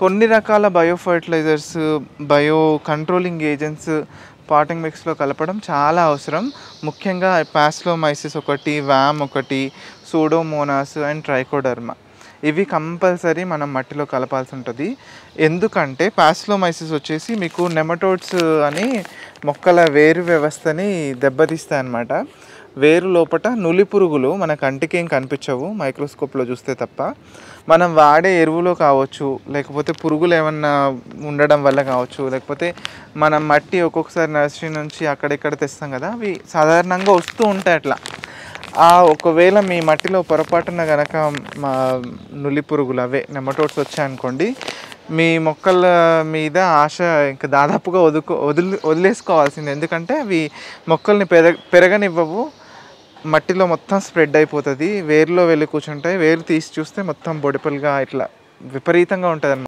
కొన్ని రకాల bio fertilisers, bio controlling agents potting మిక్స్‌లో కలపడం చాలా అవసరం. ముఖ్యంగా పాస్లోమైసిస్ ఒకటి, వామ్ ఒకటి, సూడోమోనాస్ అండ్ ట్రైకోడర్మా. ఇవి కంపల్సరీ మనం మట్టిలో కలపాల్సి ఉంటుంది. ఎందుకంటే పాస్లోమైసిస్ వచ్చేసి మీకు నెమటోడ్స్ అని మొక్కల వేరు వ్యవస్థని దెబ్బతీస్తాయన్నమాట. వేరు లోపట నులి పురుగులు మన కంటికేం కనిపించవు మైక్రోస్కోప్లో చూస్తే తప్ప. మనం వాడే ఎరువులో కావచ్చు, లేకపోతే పురుగులు ఏమన్నా ఉండడం వల్ల కావచ్చు, లేకపోతే మనం మట్టి ఒక్కొక్కసారి నర్సరీ నుంచి అక్కడిక్కడ తెస్తాం కదా, అవి సాధారణంగా వస్తూ ఉంటాయి అట్లా. ఒకవేళ మీ మట్టిలో పొరపాటున కనుక మా నులి పురుగులు అవే నెమటోడ్స్ వచ్చాయనుకోండి, మీ మొక్కల మీద ఆశ ఇంకా దాదాపుగా వదిలేసుకోవాల్సింది. ఎందుకంటే అవి మొక్కల్ని పెరగనివ్వవు. మట్టిలో మొత్తం స్ప్రెడ్ అయిపోతుంది, వేరులో వెళ్ళి కూర్చుంటాయి. వేరు తీసి చూస్తే మొత్తం బొడిపలుగా ఇట్లా విపరీతంగా ఉంటుంది.